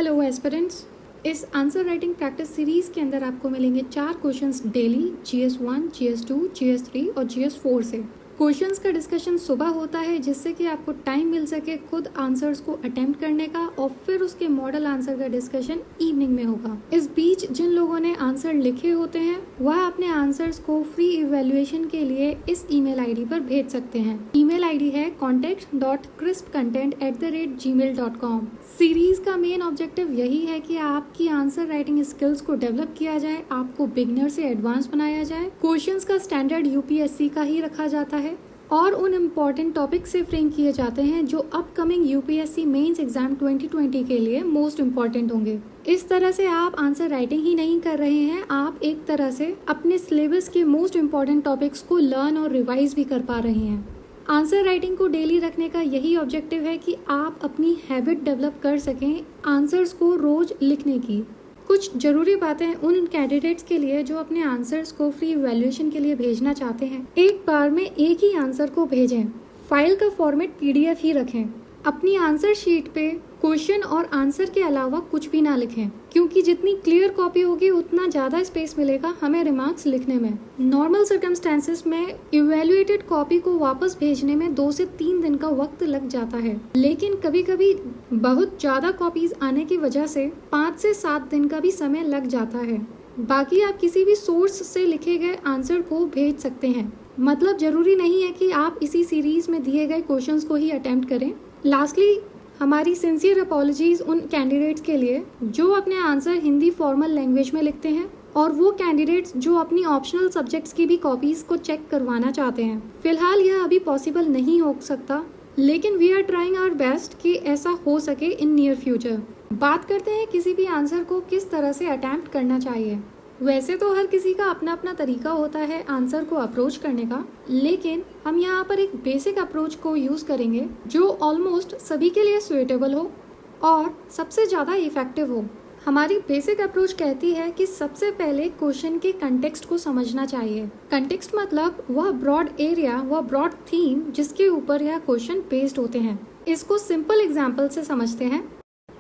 Hello aspirants, इस answer writing practice series के अंदर आपको मिलेंगे 4 questions daily GS1, GS2, GS3 और GS4 से। क्वेश्चंस का डिस्कशन सुबह होता है जिससे कि आपको टाइम मिल सके खुद आंसर्स को अटेम्प्ट करने का और फिर उसके मॉडल आंसर का डिस्कशन इवनिंग में होगा। इस बीच जिन लोगों ने आंसर लिखे होते हैं वह अपने आंसर्स को फ्री इवैल्यूएशन के लिए इस ईमेल आईडी पर भेज सकते हैं। ईमेल आईडी है contact.crispcontent@gmail.com। सीरीज का मेन ऑब्जेक्टिव यही है कि आपकी आंसर राइटिंग स्किल्स को डेवलप किया जाए, आपको बिगिनर से एडवांस बनाया जाए। क्वेश्चंस का स्टैंडर्ड यूपीएससी का ही रखा जाता है और उन इम्पॉर्टेंट टॉपिक से फ्रेम किए जाते हैं जो अपकमिंग यूपीएससी मेंस एग्जाम 2020 के लिए मोस्ट इम्पॉर्टेंट होंगे। इस तरह से आप आंसर राइटिंग ही नहीं कर रहे हैं, आप एक तरह से अपने सिलेबस के मोस्ट इम्पॉर्टेंट टॉपिक्स को लर्न और रिवाइज भी कर पा रहे हैं। आंसर राइटिंग को डेली रखने का यही ऑब्जेक्टिव है कि आप अपनी हैबिट डेवलप कर सकें आंसर्स को रोज लिखने की। कुछ जरूरी बातें उन कैंडिडेट्स के लिए जो अपने आंसर्स को फ्री इवैल्यूएशन के लिए भेजना चाहते हैं। एक बार में एक ही आंसर को भेजें। फाइल का फॉर्मेट PDF ही रखें। अपनी आंसर शीट पे क्वेश्चन और आंसर के अलावा कुछ भी ना लिखें, क्योंकि जितनी क्लियर कॉपी होगी उतना ज़्यादा स्पेस मिलेगा हमें रिमार्क्स लिखने में। नॉर्मल सर्कमस्टेंसेस में इवैल्यूएटेड कॉपी को वापस भेजने में 2 से 3 दिन का वक्त लग जाता है, लेकिन कभी कभी बहुत ज़्यादा कॉपीज आने की वजह से 5 से 7 दिन का भी समय लग जाता है। बाकी आप किसी भी सोर्स से लिखे गए आंसर को भेज सकते हैं, मतलब जरूरी नहीं है कि आप इसी सीरीज में दिए गए क्वेश्चंस को ही अटेम्प्ट करें। लास्टली, हमारी सिंसियर अपॉलजीज उन कैंडिडेट्स के लिए जो अपने आंसर हिंदी फॉर्मल लैंग्वेज में लिखते हैं और वो कैंडिडेट्स जो अपनी ऑप्शनल सब्जेक्ट्स की भी कॉपीज को चेक करवाना चाहते हैं। फिलहाल यह अभी पॉसिबल नहीं हो सकता, लेकिन we are trying our best कि ऐसा हो सके इन नियर फ्यूचर। बात करते हैं किसी भी आंसर को किस तरह से अटेम्प्ट करना चाहिए। वैसे तो हर किसी का अपना अपना तरीका होता है आंसर को अप्रोच करने का, लेकिन हम यहाँ पर एक बेसिक अप्रोच को यूज़ करेंगे जो ऑलमोस्ट सभी के लिए सुइटेबल हो और सबसे ज़्यादा इफेक्टिव हो। हमारी बेसिक अप्रोच कहती है कि सबसे पहले क्वेश्चन के कंटेक्स्ट को समझना चाहिए। कंटेक्स्ट मतलब वह ब्रॉड एरिया, वह ब्रॉड थीम जिसके ऊपर यह क्वेश्चन बेस्ड होते हैं। इसको सिंपल एग्जाम्पल से समझते हैं।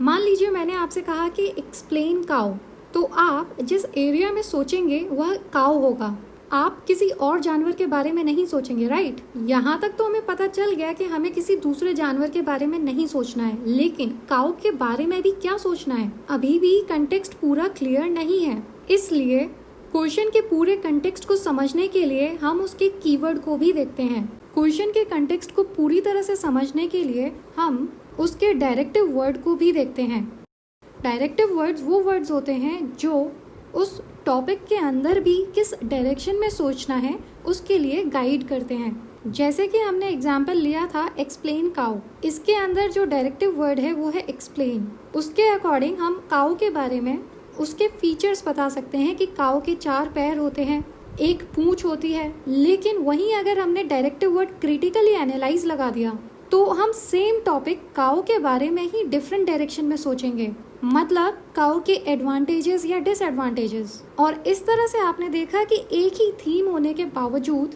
मान लीजिए मैंने आपसे कहा कि एक्सप्लेन काउ, तो आप जिस एरिया में सोचेंगे वह काउ होगा। आप किसी और जानवर के बारे में नहीं सोचेंगे, राइट? यहाँ तक तो हमें पता चल गया कि हमें किसी दूसरे जानवर के बारे में नहीं सोचना है, लेकिन काउ के बारे में भी क्या सोचना है, अभी भी कंटेक्स्ट पूरा क्लियर नहीं है। इसलिए क्वेश्चन के पूरे कंटेक्स्ट को समझने के लिए हम उसके कीवर्ड को भी देखते हैं। क्वेश्चन के कंटेक्स्ट को पूरी तरह से समझने के लिए हम उसके डायरेक्टिव वर्ड को भी देखते हैं। डायरेक्टिव वर्ड्स वो वर्ड्स होते हैं जो उस टॉपिक के अंदर भी किस डायरेक्शन में सोचना है उसके लिए गाइड करते हैं। जैसे कि हमने एग्जाम्पल लिया था एक्सप्लेन काउ, इसके अंदर जो डायरेक्टिव वर्ड है वो है एक्सप्लेन। उसके अकॉर्डिंग हम काउ के बारे में उसके फीचर्स बता सकते हैं कि काउ के 4 पैर होते हैं, एक पूंछ होती है। लेकिन वहीं अगर हमने डायरेक्टिव वर्ड क्रिटिकली एनालाइज लगा दिया तो हम सेम टॉपिक काउ के बारे में ही डिफरेंट डायरेक्शन में सोचेंगे, मतलब काउ के एडवांटेजेस या डिसएडवांटेजेस। और इस तरह से आपने देखा कि एक ही थीम होने के बावजूद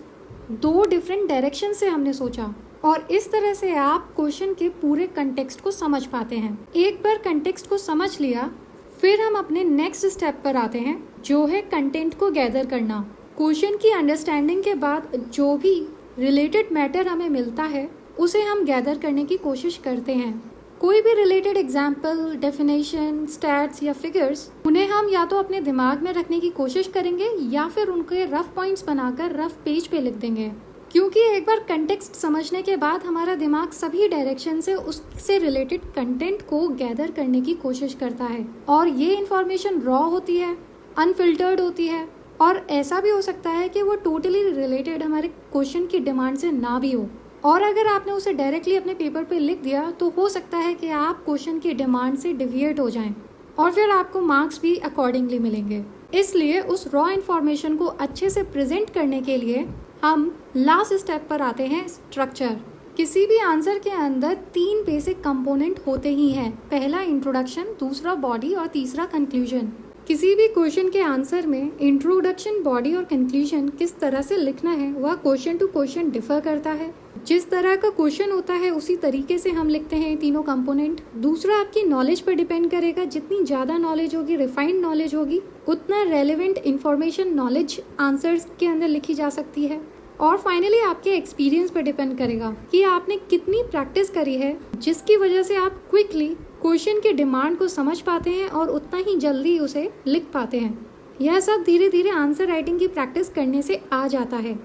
2 डिफरेंट डायरेक्शन से हमने सोचा, और इस तरह से आप क्वेश्चन के पूरे कंटेक्स्ट को समझ पाते हैं। एक बार कंटेक्स्ट को समझ लिया, फिर हम अपने नेक्स्ट स्टेप पर आते हैं जो है कंटेंट को गैदर करना। क्वेश्चन की अंडरस्टैंडिंग के बाद जो भी रिलेटेड मैटर हमें मिलता है उसे हम गैदर करने की कोशिश करते हैं। कोई भी रिलेटेड एग्जाम्पल, डेफिनेशन, स्टैट्स या फिगर्स, उन्हें हम या तो अपने दिमाग में रखने की कोशिश करेंगे या फिर उनके रफ पॉइंट्स बनाकर रफ पेज पे लिख देंगे, क्योंकि एक बार कंटेक्स्ट समझने के बाद हमारा दिमाग सभी डायरेक्शन से उससे रिलेटेड कंटेंट को गैदर करने की कोशिश करता है। और ये इन्फॉर्मेशन रॉ होती है, अनफिल्टर्ड होती है, और ऐसा भी हो सकता है कि वो टोटली रिलेटेड हमारे क्वेश्चन की डिमांड से ना भी हो। और अगर आपने उसे डायरेक्टली अपने पेपर पे लिख दिया तो हो सकता है कि आप क्वेश्चन की डिमांड से डिविएट हो जाएं और फिर आपको मार्क्स भी अकॉर्डिंगली मिलेंगे। इसलिए उस रॉ इन्फॉर्मेशन को अच्छे से प्रेजेंट करने के लिए हम लास्ट स्टेप पर आते हैं, स्ट्रक्चर। किसी भी आंसर के अंदर 3 बेसिक कंपोनेंट होते ही हैं। पहला इंट्रोडक्शन, दूसरा बॉडी और तीसरा कंक्लूजन। किसी भी क्वेश्चन के आंसर में इंट्रोडक्शन, बॉडी और कंक्लूजन किस तरह से लिखना है वह क्वेश्चन टू क्वेश्चन डिफर करता है। जिस तरह का क्वेश्चन होता है उसी तरीके से हम लिखते हैं ये तीनों कंपोनेंट। दूसरा आपकी नॉलेज पर डिपेंड करेगा, जितनी ज़्यादा नॉलेज होगी, रिफाइंड नॉलेज होगी, उतना रेलेवेंट इंफॉर्मेशन नॉलेज आंसर्स के अंदर लिखी जा सकती है। और फाइनली आपके एक्सपीरियंस पर डिपेंड करेगा कि आपने कितनी प्रैक्टिस करी है, जिसकी वजह से आप क्विकली क्वेश्चन के डिमांड को समझ पाते हैं और उतना ही जल्दी उसे लिख पाते हैं। यह सब धीरे धीरे आंसर राइटिंग की प्रैक्टिस करने से आ जाता है।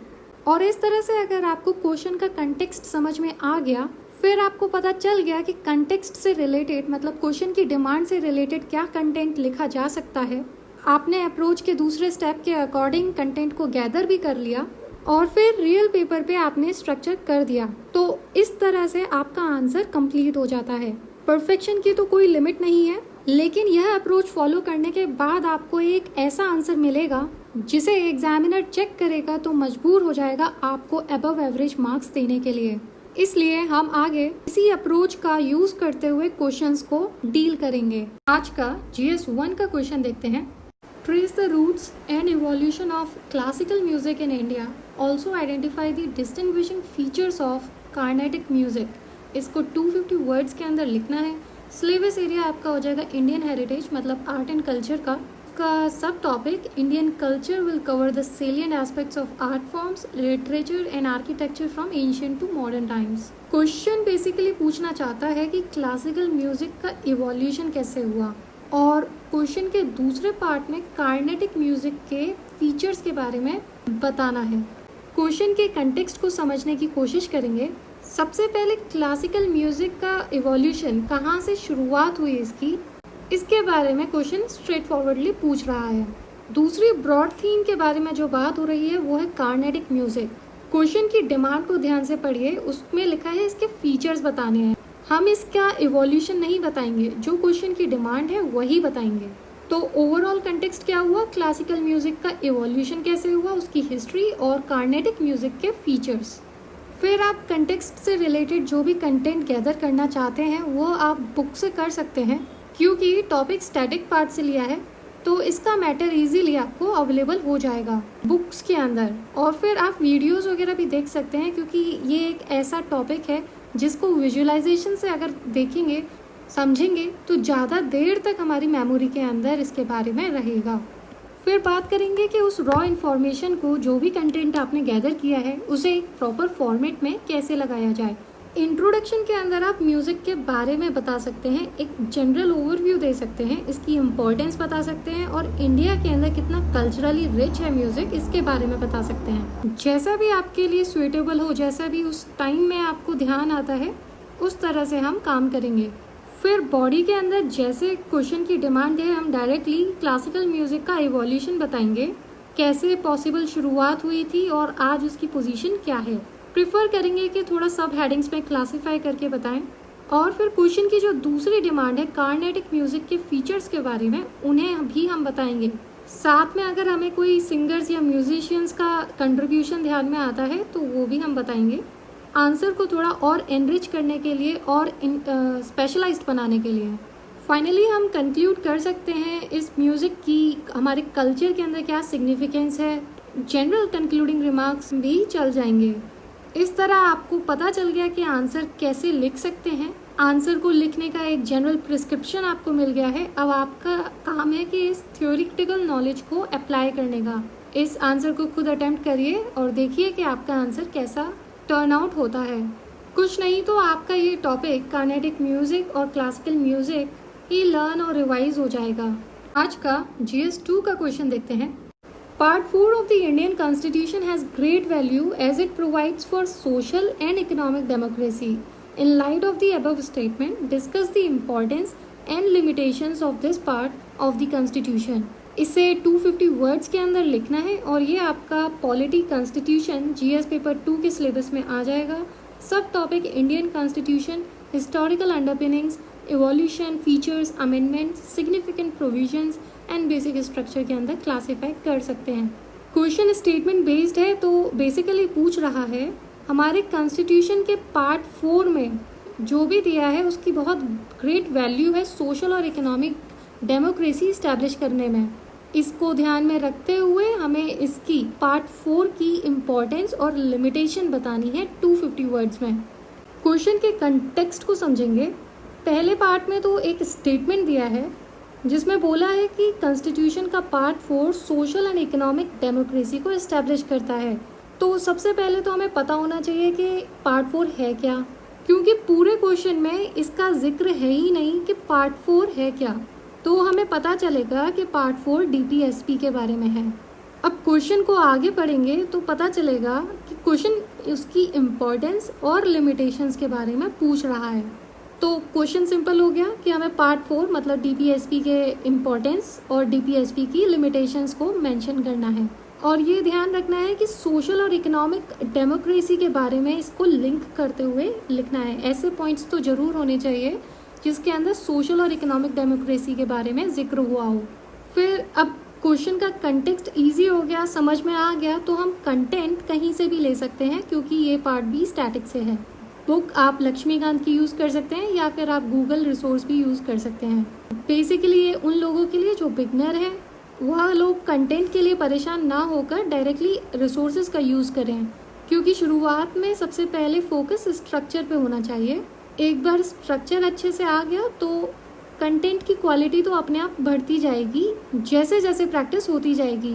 और इस तरह से अगर आपको क्वेश्चन का कंटेक्स्ट समझ में आ गया, फिर आपको पता चल गया कि कंटेक्स्ट से रिलेटेड मतलब क्वेश्चन की डिमांड से रिलेटेड क्या कंटेंट लिखा जा सकता है, आपने अप्रोच के दूसरे स्टेप के अकॉर्डिंग कंटेंट को गैदर भी कर लिया और फिर रियल पेपर पे आपने स्ट्रक्चर कर दिया, तो इस तरह से आपका आंसर कंप्लीट हो जाता है। परफेक्शन की तो कोई लिमिट नहीं है, लेकिन यह अप्रोच फॉलो करने के बाद आपको एक ऐसा आंसर मिलेगा जिसे एग्जामिनर चेक करेगा तो मजबूर हो जाएगा आपको अबव एवरेज मार्क्स देने के लिए। इसलिए हम आगे इसी अप्रोच का यूज करते हुए क्वेश्चंस को डील करेंगे। आज का GS 1 का क्वेश्चन देखते हैं। Trace the roots and evolution of classical music in India. Also identify the distinguishing features of Carnatic music. इसको 250 वर्ड्स के अंदर लिखना है। सिलेबस एरिया आपका हो जाएगा इंडियन हेरिटेज मतलब आर्ट एंड कल्चर का सब topic Indian culture will cover the salient aspects of art forms, literature and architecture from ancient to modern times. Question basically पूछना चाहता है कि क्लासिकल म्यूजिक का इवोल्यूशन कैसे हुआ, और क्वेश्चन के दूसरे पार्ट में कार्नेटिक म्यूजिक के फीचर्स के बारे में बताना है। क्वेश्चन के कंटेक्स्ट को समझने की कोशिश करेंगे। सबसे पहले क्लासिकल म्यूजिक का इवोल्यूशन कहाँ से शुरुआत हुई इसके बारे में क्वेश्चन स्ट्रेट फॉरवर्डली पूछ रहा है। दूसरी ब्रॉड थीम के बारे में जो बात हो रही है वो है कार्नेटिक म्यूजिक। क्वेश्चन की डिमांड को ध्यान से पढ़िए, उसमें लिखा है इसके फीचर्स बताने हैं। हम इसका इवोल्यूशन नहीं बताएंगे, जो क्वेश्चन की डिमांड है वही बताएंगे। तो ओवरऑल कंटेक्स्ट क्या हुआ, क्लासिकल म्यूजिक का इवोल्यूशन कैसे हुआ, उसकी हिस्ट्री और कार्नेटिक म्यूजिक के फीचर्स। फिर आप कंटेक्स्ट से रिलेटेड जो भी कंटेंट गैदर करना चाहते हैं वो आप बुक से कर सकते हैं, क्योंकि टॉपिक स्टैटिक पार्ट से लिया है तो इसका मैटर इजीली आपको अवेलेबल हो जाएगा बुक्स के अंदर। और फिर आप वीडियोस वगैरह भी देख सकते हैं, क्योंकि ये एक ऐसा टॉपिक है जिसको विजुअलाइजेशन से अगर देखेंगे समझेंगे तो ज़्यादा देर तक हमारी मेमोरी के अंदर इसके बारे में रहेगा। फिर बात करेंगे कि उस रॉ इन्फॉर्मेशन को, जो भी कंटेंट आपने गैदर किया है, उसे एक प्रॉपर फॉर्मेट में कैसे लगाया जाए। इंट्रोडक्शन के अंदर आप म्यूज़िक के बारे में बता सकते हैं, एक जनरल ओवरव्यू दे सकते हैं, इसकी इम्पोर्टेंस बता सकते हैं और इंडिया के अंदर कितना कल्चरली रिच है म्यूज़िक इसके बारे में बता सकते हैं। जैसा भी आपके लिए सुइटेबल हो, जैसा भी उस टाइम में आपको ध्यान आता है, उस तरह से हम काम करेंगे। फिर बॉडी के अंदर जैसे क्वेश्चन की डिमांड है, हम डायरेक्टली क्लासिकल म्यूज़िक का इवोल्यूशन बताएंगे, कैसे पॉसिबल शुरुआत हुई थी और आज उसकी पोजीशन क्या है। प्रिफर करेंगे कि थोड़ा सब हेडिंग्स में क्लासिफाई करके बताएं। और फिर क्वेश्चन की जो दूसरी डिमांड है कार्नेटिक म्यूज़िक के फीचर्स के बारे में, उन्हें भी हम बताएंगे। साथ में अगर हमें कोई सिंगर्स या म्यूजिशियंस का कंट्रीब्यूशन ध्यान में आता है तो वो भी हम बताएंगे, आंसर को थोड़ा और एनरिच करने के लिए और स्पेशलाइज्ड बनाने के लिए। फाइनली हम कंक्लूड कर सकते हैं इस म्यूज़िक की हमारे कल्चर के अंदर क्या सिग्निफिकेंस है। जनरल कंक्लूडिंग रिमार्क्स भी चल जाएंगे। इस तरह आपको पता चल गया कि आंसर कैसे लिख सकते हैं। आंसर को लिखने का एक जनरल प्रिस्क्रिप्शन आपको मिल गया है। अब आपका काम है कि इस थ्योरेटिकल नॉलेज को अप्लाई करने का। इस आंसर को खुद अटेम्प्ट करिए और देखिए कि आपका आंसर कैसा टर्न आउट होता है। कुछ नहीं तो आपका ये टॉपिक कार्नेटिक म्यूज़िक और क्लासिकल म्यूज़िक ही लर्न और रिवाइज हो जाएगा। आज का GS 2 का क्वेश्चन देखते हैं। Part 4 of the Indian Constitution has great value as it provides for social and economic democracy. In light of the above statement, discuss the importance and limitations of this part of the Constitution. इसे 250 words के अंदर लिखना है और ये आपका polity constitution GS paper 2 के syllabus में आ जाएगा। सब topic Indian constitution, historical underpinnings, evolution, features, amendments, significant provisions and basic structure के अंदर क्लासीफाई कर सकते हैं। क्वेश्चन स्टेटमेंट बेस्ड है तो बेसिकली पूछ रहा है हमारे कॉन्स्टिट्यूशन के पार्ट 4 में जो भी दिया है उसकी बहुत ग्रेट वैल्यू है सोशल और इकोनॉमिक डेमोक्रेसी इस्टेब्लिश करने में। इसको ध्यान में रखते हुए हमें इसकी पार्ट 4 की इम्पोर्टेंस और लिमिटेशन बतानी है 250 वर्ड्स में। क्वेश्चन के कंटेक्स्ट को समझेंगे। पहले पार्ट में तो एक स्टेटमेंट दिया है जिसमें बोला है कि कॉन्स्टिट्यूशन का part 4 social and economic democracy को एस्टेब्लिश करता है। तो सबसे पहले तो हमें पता होना चाहिए कि पार्ट 4 है क्या, क्योंकि पूरे क्वेश्चन में इसका जिक्र है ही नहीं कि पार्ट 4 है क्या। तो हमें पता चलेगा कि पार्ट 4 डीपीएसपी के बारे में है। अब क्वेश्चन को आगे पढ़ेंगे तो पता चलेगा कि क्वेश्चन उसकी इम्पोर्टेंस और लिमिटेशंस के बारे में पूछ रहा है। तो क्वेश्चन सिंपल हो गया कि हमें पार्ट 4 मतलब डीपीएसपी के इम्पोर्टेंस और डीपीएसपी की लिमिटेशंस को मेंशन करना है। और ये ध्यान रखना है कि सोशल और इकोनॉमिक डेमोक्रेसी के बारे में इसको लिंक करते हुए लिखना है। ऐसे पॉइंट्स तो ज़रूर होने चाहिए जिसके अंदर सोशल और इकोनॉमिक डेमोक्रेसी के बारे में जिक्र हुआ हो। फिर अब क्वेश्चन का कंटेक्स्ट इजी हो गया, समझ में आ गया, तो हम कंटेंट कहीं से भी ले सकते हैं क्योंकि ये पार्ट भी स्टैटिक से है। बुक आप लक्ष्मीकांत की यूज़ कर सकते हैं या फिर आप गूगल रिसोर्स भी यूज़ कर सकते हैं। बेसिकली ये उन लोगों के लिए जो बिगनर है, वह लोग कंटेंट के लिए परेशान ना होकर डायरेक्टली रिसोर्सेज का यूज़ करें, क्योंकि शुरुआत में सबसे पहले फोकस स्ट्रक्चर पे होना चाहिए। एक बार स्ट्रक्चर अच्छे से आ गया तो कंटेंट की क्वालिटी तो अपने आप बढ़ती जाएगी जैसे जैसे प्रैक्टिस होती जाएगी।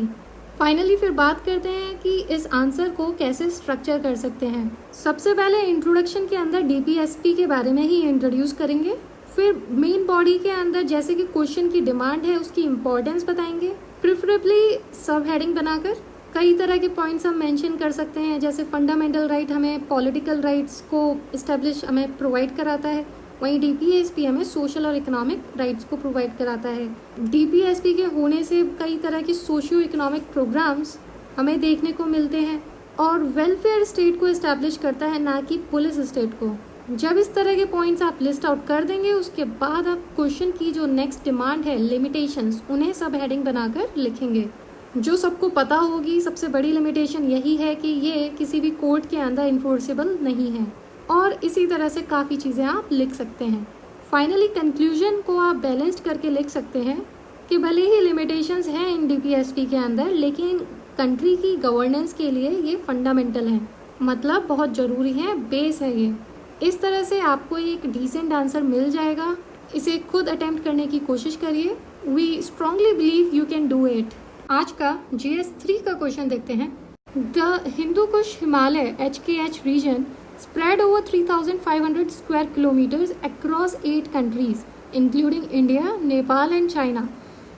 फाइनली फिर बात करते हैं कि इस आंसर को कैसे स्ट्रक्चर कर सकते हैं। सबसे पहले इंट्रोडक्शन के अंदर डीपीएसपी के बारे में ही इंट्रोड्यूस करेंगे। फिर मेन बॉडी के अंदर जैसे कि क्वेश्चन की डिमांड है उसकी इम्पोर्टेंस बताएंगे, प्रिफरेबली सब हेडिंग बनाकर। कई तरह के पॉइंट्स हम मेंशन कर सकते हैं, जैसे फंडामेंटल राइट हमें पॉलिटिकल राइट्स को इस्टेब्लिश हमें प्रोवाइड कराता है, वहीं डीपीएसपी हमें सोशल और इकोनॉमिक राइट्स को प्रोवाइड कराता है। डीपीएसपी के होने से कई तरह के सोशियो इकोनॉमिक प्रोग्राम्स हमें देखने को मिलते हैं और वेलफेयर स्टेट को इस्टेब्लिश करता है, ना कि पुलिस स्टेट को। जब इस तरह के पॉइंट्स आप लिस्ट आउट कर देंगे उसके बाद आप क्वेश्चन की जो नेक्स्ट डिमांड है, लिमिटेशंस, उन्हें सब हेडिंग बनाकर लिखेंगे। जो सबको पता होगी सबसे बड़ी लिमिटेशन यही है कि ये किसी भी कोर्ट के अंदर इन्फोर्सेबल नहीं है, और इसी तरह से काफ़ी चीज़ें आप लिख सकते हैं। फाइनली कंक्लूजन को आप बैलेंस्ड करके लिख सकते हैं कि भले ही लिमिटेशंस हैं इन डीपीएसपी के अंदर, लेकिन कंट्री की गवर्नेंस के लिए ये फंडामेंटल है, मतलब बहुत ज़रूरी है, बेस है ये। इस तरह से आपको एक डिसेंट आंसर मिल जाएगा। इसे खुद अटेम्प्ट करने की कोशिश करिए। We strongly believe you can do it. आज का GS 3 का क्वेश्चन देखते हैं। The Hindu Kush Himalaya HKH region spread over 3,500 square kilometers across 8 countries, including India, Nepal and China,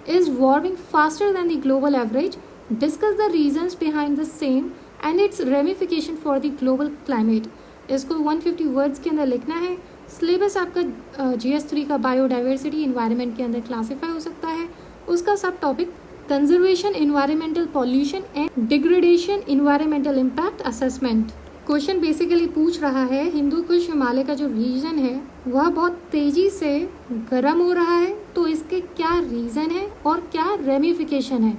is warming faster than the global average. Discuss the reasons behind the same and its ramification for the global climate. इसको 150 words के अंदर लिखना है। Syllabus आपका GS 3 का biodiversity environment के अंदर classify हो सकता है। उसका सब topic conservation, environmental pollution and degradation, environmental impact assessment. Question basically पूछ रहा है हिंदू कुश हिमालय का जो रीजन है वह बहुत तेजी से गर्म हो रहा है, तो इसके क्या रीज़न है और क्या रेमिफिकेशन है।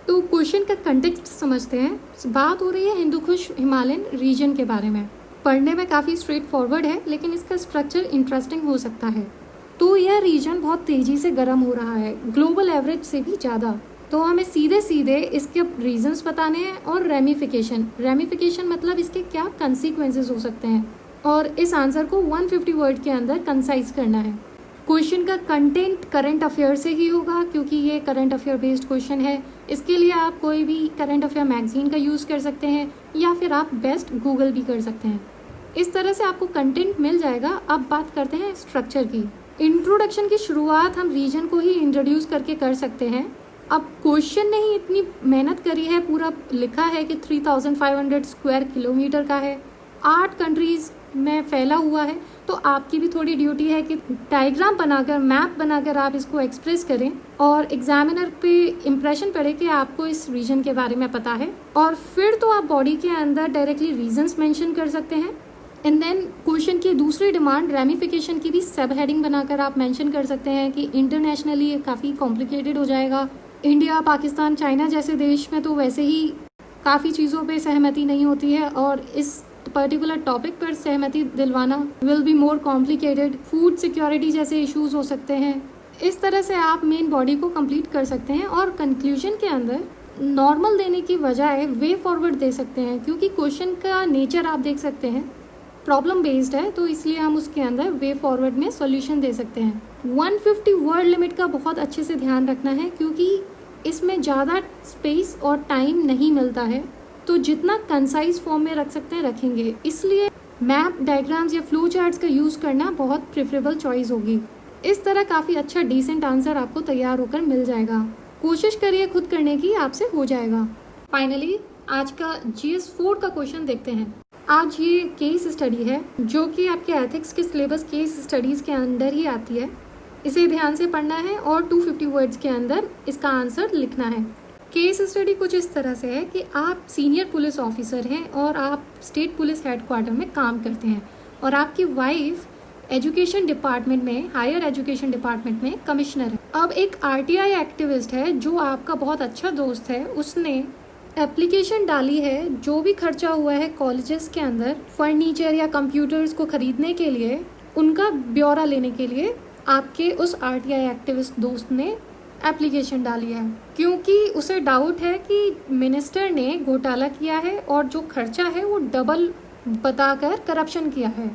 तो क्वेश्चन का कंटेक्स्ट समझते हैं। बात हो रही है हिंदू कुश हिमालयन रीजन के बारे में। पढ़ने में काफ़ी स्ट्रेट फॉरवर्ड है, लेकिन इसका स्ट्रक्चर इंटरेस्टिंग हो सकता है। तो यह रीजन बहुत तेज़ी से गर्म हो रहा है, ग्लोबल एवरेज से भी ज़्यादा। तो हमें सीधे सीधे इसके रीजंस बताने हैं और रेमिफिकेशन मतलब इसके क्या कंसीक्वेंसेस हो सकते हैं, और इस आंसर को 150 वर्ड के अंदर कंसाइज करना है। क्वेश्चन का कंटेंट करंट अफेयर से ही होगा, क्योंकि ये करंट अफेयर बेस्ड क्वेश्चन है। इसके लिए आप कोई भी करंट अफेयर मैगजीन का यूज़ कर सकते हैं या फिर आप बेस्ट गूगल भी कर सकते हैं। इस तरह से आपको कंटेंट मिल जाएगा। अब बात करते हैं स्ट्रक्चर की। इंट्रोडक्शन की शुरुआत हम रीजन को ही इंट्रोड्यूस करके कर सकते हैं। अब क्वेश्चन ने ही इतनी मेहनत करी है, पूरा लिखा है कि 3,500 स्क्वायर किलोमीटर का है, 8 कंट्रीज़ में फैला हुआ है, तो आपकी भी थोड़ी ड्यूटी है कि डायग्राम बनाकर, मैप बनाकर आप इसको एक्सप्रेस करें और एग्जामिनर पे इम्प्रेशन पड़े कि आपको इस रीजन के बारे में पता है। और फिर तो आप बॉडी के अंदर डायरेक्टली रीजंस मेंशन कर सकते हैं। एंड देन क्वेश्चन की दूसरी डिमांड रेमिफिकेशन की भी सब हेडिंग बनाकर आप मेंशन कर सकते हैं कि इंटरनेशनली ये काफ़ी कॉम्प्लिकेटेड हो जाएगा। इंडिया, पाकिस्तान, चाइना जैसे देश में तो वैसे ही काफ़ी चीज़ों पे सहमति नहीं होती है, और इस पर्टिकुलर टॉपिक पर सहमति दिलवाना will be more complicated. Food security जैसे इश्यूज हो सकते हैं, इस तरह से आप मेन बॉडी को कंप्लीट कर सकते हैं और कंक्लूजन के अंदर नॉर्मल देने की बजाय वे फॉरवर्ड दे सकते हैं, क्योंकि क्वेश्चन का नेचर आप देख सकते हैं प्रॉब्लम बेस्ड है, तो इसलिए हम उसके अंदर वे फॉरवर्ड में सॉल्यूशन दे सकते हैं। 150 वर्ड लिमिट का बहुत अच्छे से ध्यान रखना है, क्योंकि इसमें ज़्यादा स्पेस और टाइम नहीं मिलता है, तो जितना कंसाइज फॉर्म में रख सकते हैं रखेंगे। इसलिए मैप, डायग्राम्स या फ्लो चार्ट्स का यूज़ करना बहुत प्रेफरेबल चॉइस होगी। इस तरह काफ़ी अच्छा डिसेंट आंसर आपको तैयार होकर मिल जाएगा। कोशिश करिए खुद करने की, आपसे हो जाएगा। फाइनली आज का GS 4 का क्वेश्चन देखते हैं। आज ये केस स्टडी है जो कि आपके एथिक्स के सिलेबस केस स्टडीज़ के अंदर ही आती है। इसे ध्यान से पढ़ना है और 250 वर्ड्स के अंदर इसका आंसर लिखना है। केस स्टडी कुछ इस तरह से है कि आप सीनियर पुलिस ऑफिसर हैं और आप स्टेट पुलिस हेडक्वार्टर में काम करते हैं और आपकी वाइफ एजुकेशन डिपार्टमेंट में, हायर एजुकेशन डिपार्टमेंट में कमिश्नर है। अब एक RTI एक्टिविस्ट है जो आपका बहुत अच्छा दोस्त है, उसने एप्लीकेशन डाली है, जो भी खर्चा हुआ है कॉलेजेस के अंदर फर्नीचर या कंप्यूटर्स को खरीदने के लिए, उनका ब्यौरा लेने के लिए आपके उस RTI एक्टिविस्ट दोस्त ने एप्लीकेशन डाली है, क्योंकि उसे डाउट है कि मिनिस्टर ने घोटाला किया है और जो खर्चा है वो डबल बताकर करप्शन किया है।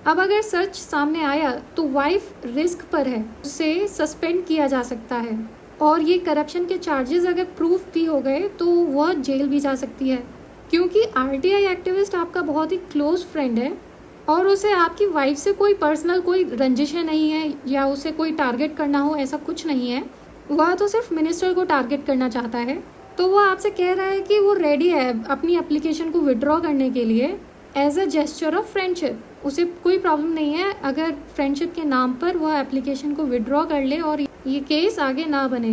अब अगर सच सामने आया तो वाइफ रिस्क पर है, उसे सस्पेंड किया जा सकता है और ये करप्शन के चार्जेस अगर प्रूफ भी हो गए तो वह जेल भी जा सकती है, क्योंकि RTI एक्टिविस्ट आपका बहुत ही क्लोज फ्रेंड है और उसे आपकी वाइफ से कोई पर्सनल कोई रंजिशें नहीं है या उसे कोई टारगेट करना हो, ऐसा कुछ नहीं है। वह तो सिर्फ मिनिस्टर को टारगेट करना चाहता है। तो वो आपसे कह रहा है कि वो रेडी है अपनी एप्लीकेशन को विड्रॉ करने के लिए as a gesture of friendship. उसे कोई प्रॉब्लम नहीं है अगर फ्रेंडशिप के नाम पर वह एप्लीकेशन को विड्रॉ कर ले और ये केस आगे ना बने,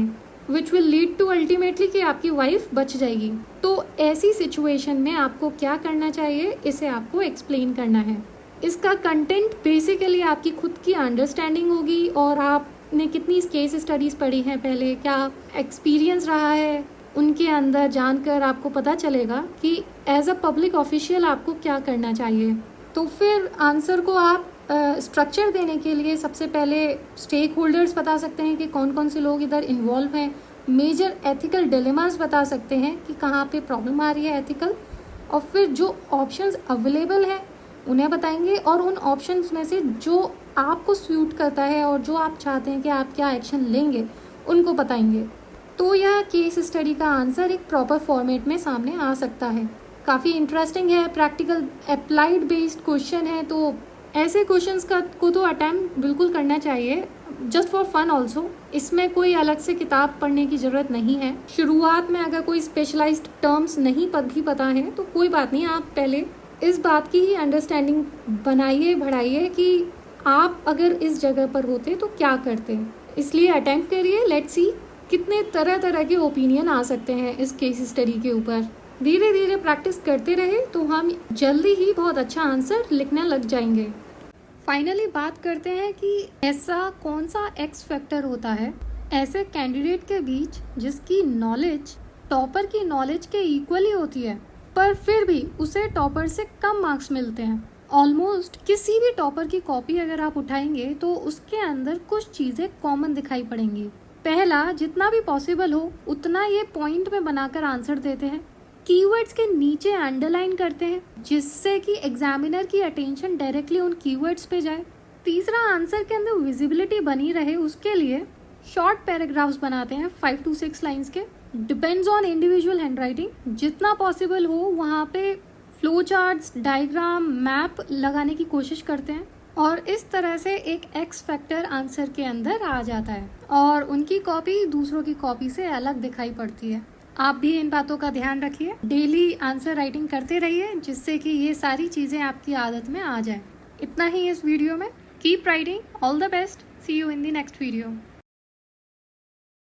which will lead to ultimately कि आपकी वाइफ बच जाएगी। तो ऐसी सिचुएशन में आपको क्या करना चाहिए, इसे आपको एक्सप्लेन करना है। इसका कंटेंट बेसिकली आपकी खुद की अंडरस्टैंडिंग होगी और आपने कितनी केस स्टडीज़ पढ़ी हैं पहले, क्या एक्सपीरियंस रहा है, उनके अंदर जानकर आपको पता चलेगा कि एज अ पब्लिक ऑफिशियल आपको क्या करना चाहिए। तो फिर आंसर को आप स्ट्रक्चर देने के लिए सबसे पहले स्टेक होल्डर्स बता सकते हैं कि कौन कौन से लोग इधर इन्वॉल्व हैं, मेजर एथिकल डिलेमास बता सकते हैं कि कहाँ पे प्रॉब्लम आ रही है एथिकल, और फिर जो ऑप्शंस अवेलेबल हैं उन्हें बताएंगे और उन ऑप्शंस में से जो आपको सूट करता है और जो आप चाहते हैं कि आप क्या एक्शन लेंगे उनको बताएंगे। तो यह केस स्टडी का आंसर एक प्रॉपर फॉर्मेट में सामने आ सकता है। काफ़ी इंटरेस्टिंग है, प्रैक्टिकल अप्लाइड बेस्ड क्वेश्चन है, तो ऐसे क्वेश्चंस को तो अटैम्प्ट बिल्कुल करना चाहिए, जस्ट फॉर फन ऑल्सो। इसमें कोई अलग से किताब पढ़ने की ज़रूरत नहीं है। शुरुआत में अगर कोई स्पेशलाइज्ड टर्म्स नहीं भी पता है तो कोई बात नहीं, आप पहले इस बात की ही अंडरस्टैंडिंग बनाइए, बढ़ाइए कि आप अगर इस जगह पर होते तो क्या करते। इसलिए अटैम्प्ट करिए, लेट्स सी कितने तरह तरह के ओपिनियन आ सकते हैं इस केस स्टडी के ऊपर। धीरे धीरे प्रैक्टिस करते रहे तो हम जल्दी ही बहुत अच्छा आंसर लिखने लग जाएंगे। फाइनली बात करते हैं कि ऐसा कौन सा एक्स फैक्टर होता है ऐसे कैंडिडेट के बीच जिसकी नॉलेज टॉपर की नॉलेज के इक्वली होती है, पर फिर भी उसे टॉपर से कम मार्क्स मिलते हैं। ऑलमोस्ट किसी भी टॉपर की कॉपी अगर आप उठाएंगे तो उसके अंदर कुछ चीज़ें कॉमन दिखाई पड़ेंगी। पहला, जितना भी पॉसिबल हो उतना ये पॉइंट में बनाकर आंसर देते हैं, कीवर्ड्स के नीचे अंडरलाइन करते हैं जिससे कि एग्जामिनर की अटेंशन डायरेक्टली उन कीवर्ड्स पे जाए। तीसरा, आंसर के अंदर विजिबिलिटी बनी रहे उसके लिए शॉर्ट पैराग्राफ्स बनाते हैं 5 to 6 लाइंस के। डिपेंड्स ऑन इंडिविजुअल हैंडराइटिंग, जितना पॉसिबल हो वहाँ पे फ्लो चार्ट्स, डायग्राम, मैप लगाने की कोशिश करते हैं और इस तरह से एक एक्स फैक्टर आंसर के अंदर आ जाता है और उनकी कॉपी दूसरों की कॉपी से अलग दिखाई पड़ती है। आप भी इन बातों का ध्यान रखिए, डेली आंसर राइटिंग करते रहिए जिससे कि ये सारी चीज़ें आपकी आदत में आ जाए। इतना ही इस वीडियो में। Keep writing, all the best, see you in the next video.